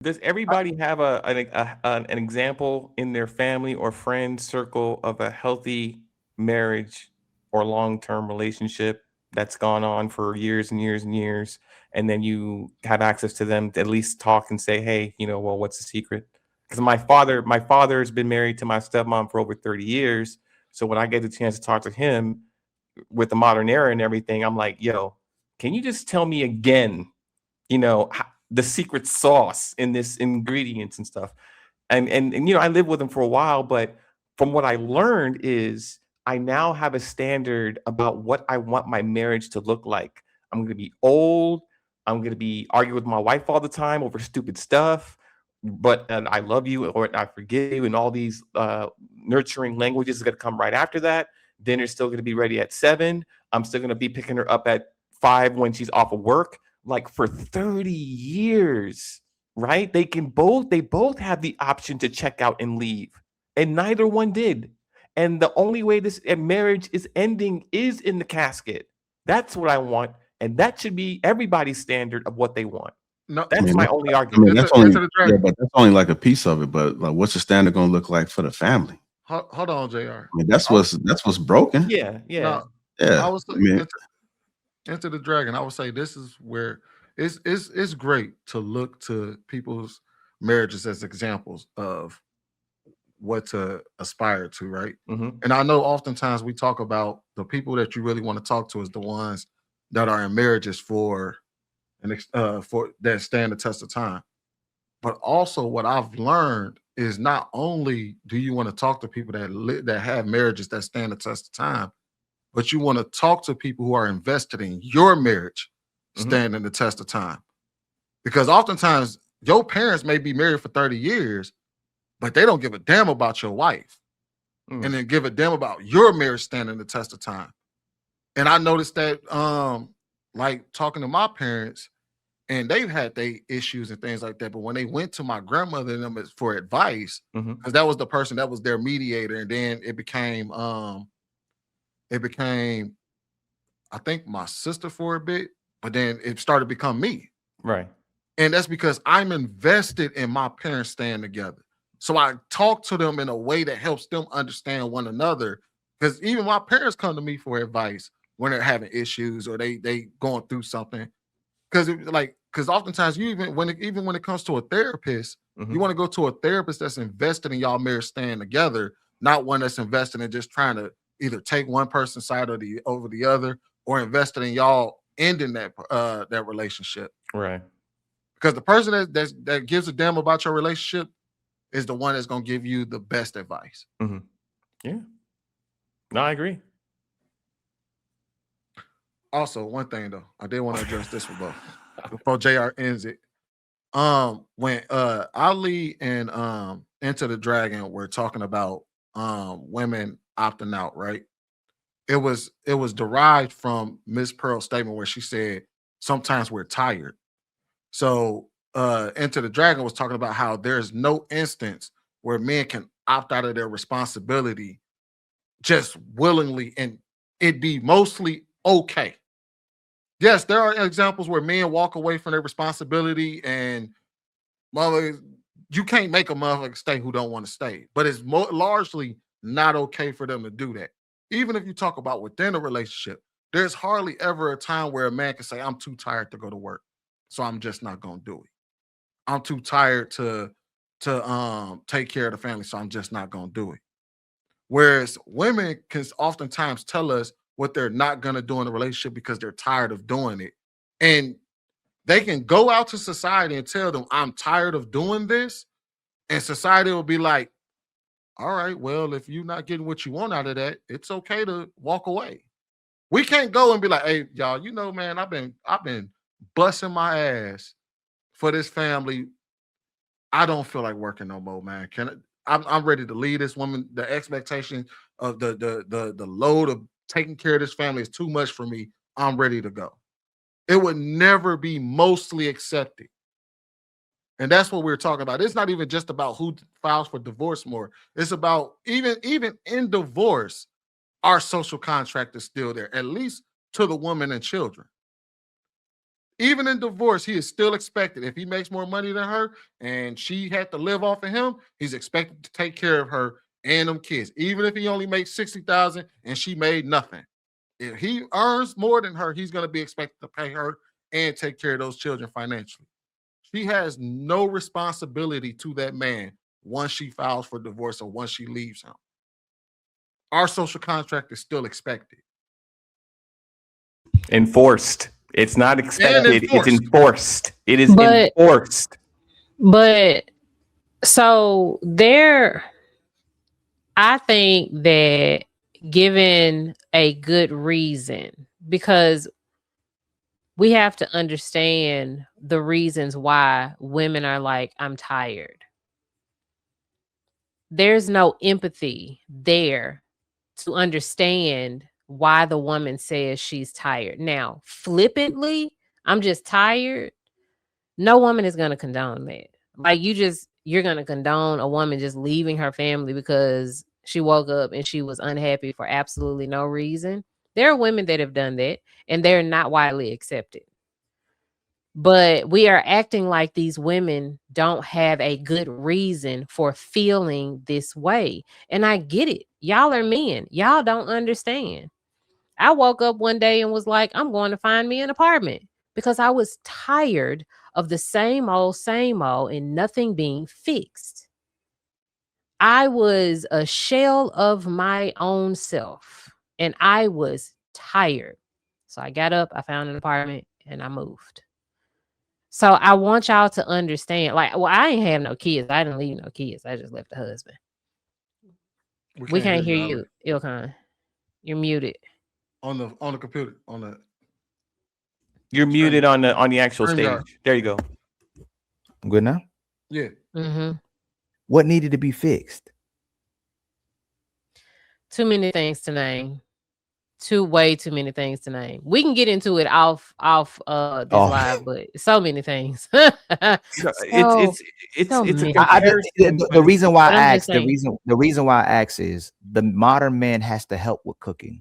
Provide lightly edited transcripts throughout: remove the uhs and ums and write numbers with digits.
Does everybody have an example in their family or friend circle of a healthy marriage or long-term relationship that's gone on for years and years and years, and then you have access to them to at least talk and say, "Hey, well, what's the secret?" Because my father's been married to my stepmom for over 30 years, so when I get the chance to talk to him with the modern era and everything, I'm like, "Yo, can you just tell me again the secret sauce in this ingredients and stuff. And I lived with him for a while, but from what I learned is I now have a standard about what I want my marriage to look like. I'm going to be old. I'm going to be arguing with my wife all the time over stupid stuff. But and I love you or I forgive you, and all these nurturing languages is going to come right after that. Dinner's still going to be ready at 7. I'm still going to be picking her up at 5 when she's off of work, like for 30 years, right? They both have the option to check out and leave, and neither one did. And the only way this marriage is ending is in the casket. That's what I want, and that should be everybody's standard of what they want. No, I That's mean, my that's, only I mean, argument. that's answer only the yeah, dragon. but that's only like a piece of it. But like, what's the standard going to look like for the family? Hold on, Jr. I mean, that's I was, what's broken. Yeah, yeah. no, I Yeah, was I mean, into the dragon. I would say this is where it's great to look to people's marriages as examples of what to aspire to, right? Hmm. And I know oftentimes we talk about the people that you really want to talk to is the ones that are in marriages for that stand the test of time. But also, what I've learned is not only do you want to talk to people that have marriages that stand the test of time, but you want to talk to people who are invested in your marriage Hmm. standing the test of time. Because oftentimes your parents may be married for 30 years, but they don't give a damn about your wife and Mm. then give a damn about your marriage standing the test of time. And I noticed that like talking to my parents, and they've had their issues and things like that. But when they went to my grandmother and them for advice, Hmm. because that was the person that was their mediator, and then it became I think my sister for a bit, but then it started to become me. Right. And that's because I'm invested in my parents staying together. So I talk to them in a way that helps them understand one another. Because even my parents come to me for advice when they're having issues or they going through something. Because oftentimes you even when it comes to a therapist, you Hmm. want to go to a therapist that's invested in y'all marriage staying together, not one that's invested in just trying to either take one person's side or the over the other, or invested in y'all ending that relationship. Right. Because the person that gives a damn about your relationship is the one that's gonna give you the best advice. Hmm. Yeah. No, I agree. Also, one thing though, I did want to address this before JR ends it. When Ali and Enter the Dragon were talking about women opting out, right? It was derived from Miss Pearl's statement where she said sometimes we're tired. So Enter the Dragon was talking about how there's no instance where men can opt out of their responsibility just willingly and it be mostly okay. Yes, there are examples where men walk away from their responsibility and mother, you can't make a motherfucker stay who don't want to stay, but it's largely not okay for them to do that. Even if you talk about within a relationship, there's hardly ever a time where a man can say, "I'm too tired to go to work, so I'm just not gonna do it. I'm too tired to take care of the family, so I'm just not gonna do it." Whereas women can oftentimes tell us what they're not gonna do in a relationship because they're tired of doing it, and they can go out to society and tell them, "I'm tired of doing this," and society will be like, "All right, well, if you're not getting what you want out of that, it's okay to walk away." We can't go and be like, "Hey, y'all, man, I've been busting my ass for this family. I don't feel like working no more, man. I'm ready to leave this woman. The expectation of the load of taking care of this family is too much for me. I'm ready to go." It would never be mostly accepted. And that's what we're talking about. It's not even just about who files for divorce more. It's about even in divorce, our social contract is still there, at least to the woman and children. Even in divorce, he is still expected. If he makes more money than her and she had to live off of him, he's expected to take care of her and them kids. Even if he only makes 60,000 and she made nothing. If he earns more than her, he's going to be expected to pay her and take care of those children financially. She has no responsibility to that man once she files for divorce or once she leaves him. Our social contract is still expected. Enforced. It's not expected. It's enforced. It is enforced. But so I think that given a good reason, because we have to understand the reasons why women are like, I'm tired. There's no empathy there to understand why the woman says she's tired. Now, flippantly, I'm just tired. No woman is going to condone that. Like you're going to condone a woman just leaving her family because she woke up and she was unhappy for absolutely no reason. There are women that have done that and they're not widely accepted. But we are acting like these women don't have a good reason for feeling this way. And I get it. Y'all are men. Y'all don't understand. I woke up one day and was like, I'm going to find me an apartment because I was tired of the same old and nothing being fixed. I was a shell of my own self and I was tired. So I got up, I found an apartment and I moved. So I want y'all to understand, like, well, I ain't have no kids. I didn't leave no kids. I just left the husband. We can't hear you, Ilkan. You're muted. On the computer. You're muted on the actual stage. There you go. Good now? Yeah. Mm-hmm. What needed to be fixed? Too many things to name. Way too many things to name. We can get into it off this live, but so many things. The reason why I asked, the reason why I ask is the modern man has to help with cooking.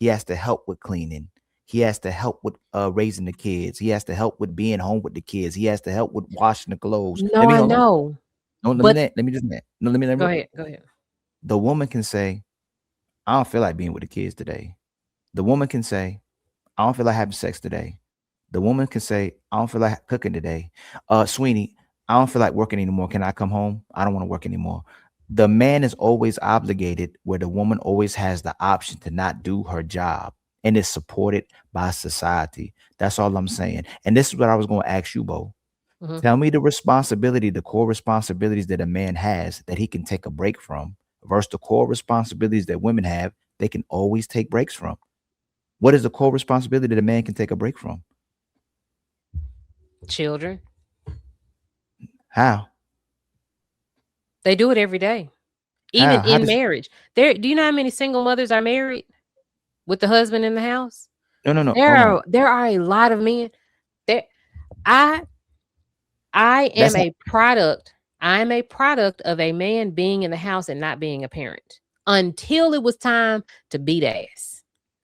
He has to help with cleaning. He has to help with raising the kids. He has to help with being home with the kids. He has to help with washing the clothes. No, I know. No, let me just no, let me go ahead. The woman can say, I don't feel like being with the kids today. The woman can say, I don't feel like having sex today. The woman can say, I don't feel like cooking today. Sweeney, I don't feel like working anymore. Can I come home? I don't want to work anymore. The man is always obligated, where the woman always has the option to not do her job and is supported by society. That's all I'm saying. And this is what I was going to ask you, Bo. Mm-hmm. Tell me the core responsibilities that a man has that he can take a break from versus the core responsibilities that women have they can always take breaks from. What is the core responsibility that a man can take a break from? Children. How? They do it every day. Even in marriage. Do you know how many single mothers are married with the husband in the house? No. There are a lot of men. I am a product. I'm a product of a man being in the house and not being a parent until it was time to beat ass.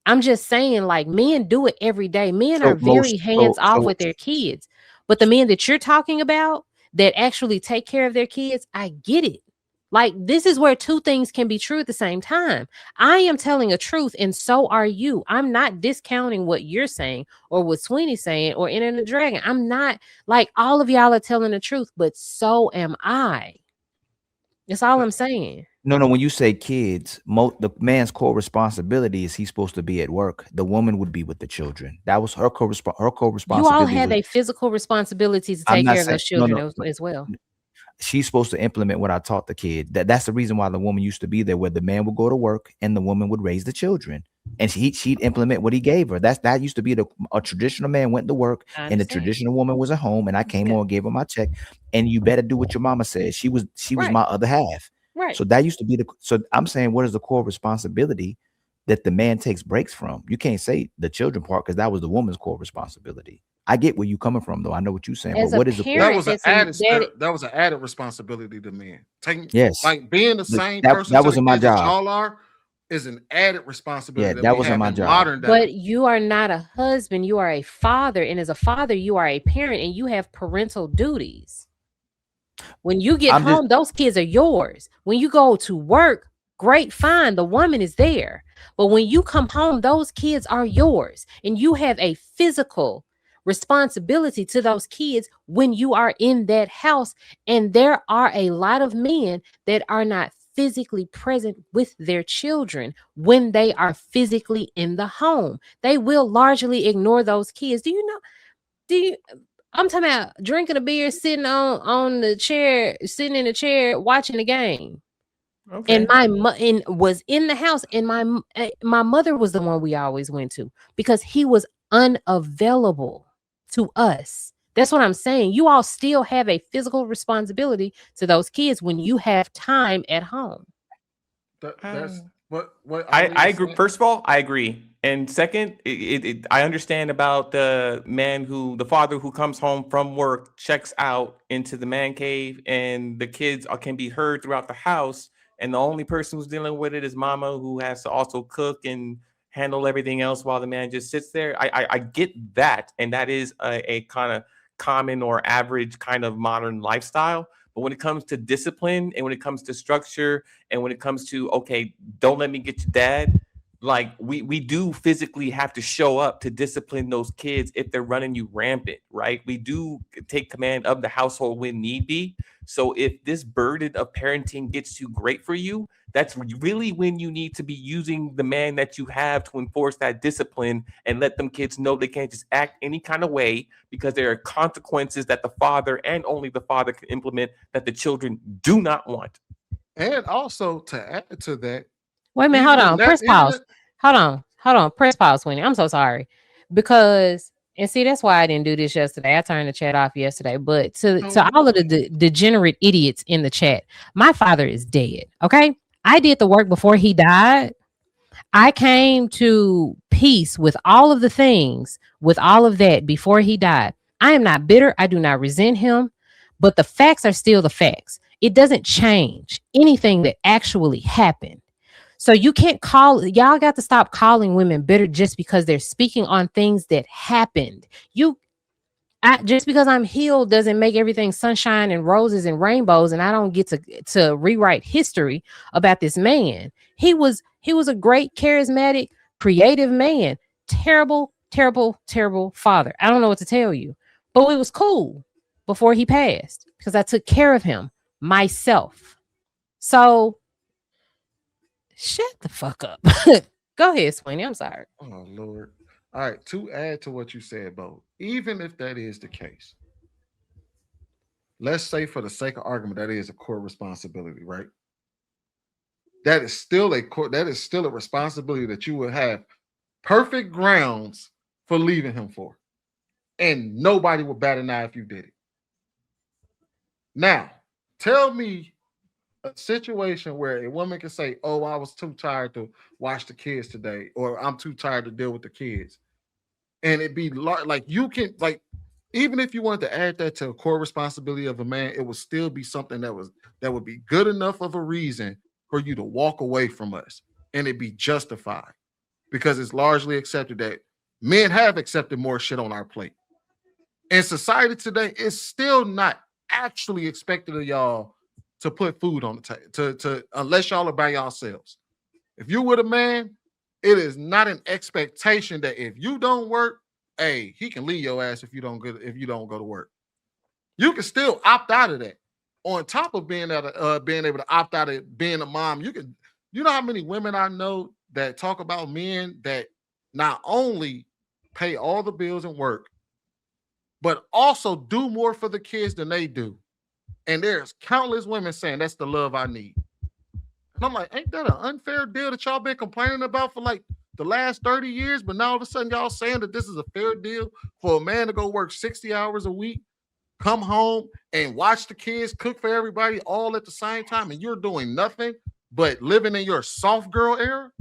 I'm just saying, like, men do it every day. Men are very hands off with their kids. But the men that you're talking about that actually take care of their kids, I get it. Like, this is where two things can be true at the same time. I am telling a truth, and so are you. I'm not discounting what you're saying or what Sweeney's saying or Enter the Dragon. I'm not, like, all of y'all are telling the truth, but so am I. That's all I'm saying. No, when you say kids, the man's core responsibility is he's supposed to be at work. The woman would be with the children. That was her core responsibility. You all have a physical responsibility to take care of those children as well. She's supposed to implement what I taught the kid. That's the reason why the woman used to be there, where the man would go to work and the woman would raise the children, and she'd implement what he gave her. That used to be a traditional man went to work and the traditional woman was at home, and I came on and gave her my check. And you better do what your mama said. She was my other half. Right. So that used to be so I'm saying, what is the core responsibility that the man takes breaks from? You can't say the children part because that was the woman's core responsibility. I get where you coming from, though. I know what you're saying. But what is that was an added responsibility to men. Like being the same person that wasn't my job. y'all are. is an added responsibility Yeah, that that we wasn't have my in job. modern day. But you are not a husband, you are a father, and as a father, you are a parent, and you have parental duties. When you get I'm just home, those kids are yours. When you go to work, great, fine, the woman is there. But when you come home, those kids are yours, and you have a physical responsibility to those kids when you are in that house. And there are a lot of men that are not physically present with their children when they are physically in the home. They will largely ignore those kids. Do you know? Do you? I'm talking about drinking a beer, sitting on the chair, sitting in a chair, watching the game. And Okay. and was in the house, and my mother was the one we always went to because he was unavailable to us. That's what I'm saying. You all still have a physical responsibility to those kids when you have time at home. That's what I Ali I is agree. saying. First of all, I agree. And second, I understand about the father who comes home from work, checks out into the man cave, and the kids can be heard throughout the house. And the only person who's dealing with it is mama, who has to also cook and handle everything else while the man just sits there. I get that. And that is a kind of common or average kind of modern lifestyle. But when it comes to discipline and when it comes to structure and when it comes to, okay, don't let me get your dad, like we do physically have to show up to discipline those kids if they're running you rampant, right? We do take command of the household when need be. So if this burden of parenting gets too great for you, that's really when you need to be using the man that you have to enforce that discipline and let them kids know they can't just act any kind of way, because there are consequences that the father and only the father can implement that the children do not want. And also to add to that, Wait a minute, hold even in on. that, Press even pause. in, Hold on. Press pause, Sweeney. I'm so sorry. Because and see, that's why I didn't do this yesterday. I turned the chat off yesterday. But to all of the degenerate idiots in the chat, my father is dead. Okay. I did the work before he died. I came to peace with all of the things, with all of that before he died. I am not bitter. I do not resent him, but the facts are still the facts. It doesn't change anything that actually happened. So you can't y'all got to stop calling women bitter just because they're speaking on things that happened. Just because I'm healed doesn't make everything sunshine and roses and rainbows, and I don't get to rewrite history about this man. He was a great, charismatic, creative man. Terrible, terrible, terrible father. I don't know what to tell you, but it was cool before he passed because I took care of him myself. So shut the fuck up. Go ahead, Sweeney. I'm sorry. oh Lord. All right, to add to what you said, Bo, even if that is the case, let's say for the sake of argument, that is a core responsibility, right? That is still a responsibility that you will have perfect grounds for leaving him for. And nobody will bat an eye if you did it. Now, tell me a situation where a woman can say, "Oh, I was too tired to watch the kids today," or "I'm too tired to deal with the kids," and it be like you can like, even if you wanted to add that to a core responsibility of a man, it would still be something that would be good enough of a reason for you to walk away from us, and it be justified because it's largely accepted that men have accepted more shit on our plate. In society today, it's still not actually expected of y'all to put food on the table to unless y'all are by yourselves. If you with a man, it is not an expectation that if you don't work, hey, he can leave your ass if you don't go to work. You can still opt out of that. On top of being able to opt out of being a mom, you know how many women I know that talk about men that not only pay all the bills and work, but also do more for the kids than they do. And there's countless women saying that's the love I need. And I'm like, ain't that an unfair deal that y'all been complaining about for like the last 30 years? But now all of a sudden y'all saying that this is a fair deal for a man to go work 60 hours a week, come home and watch the kids, cook for everybody all at the same time, and you're doing nothing but living in your soft girl era?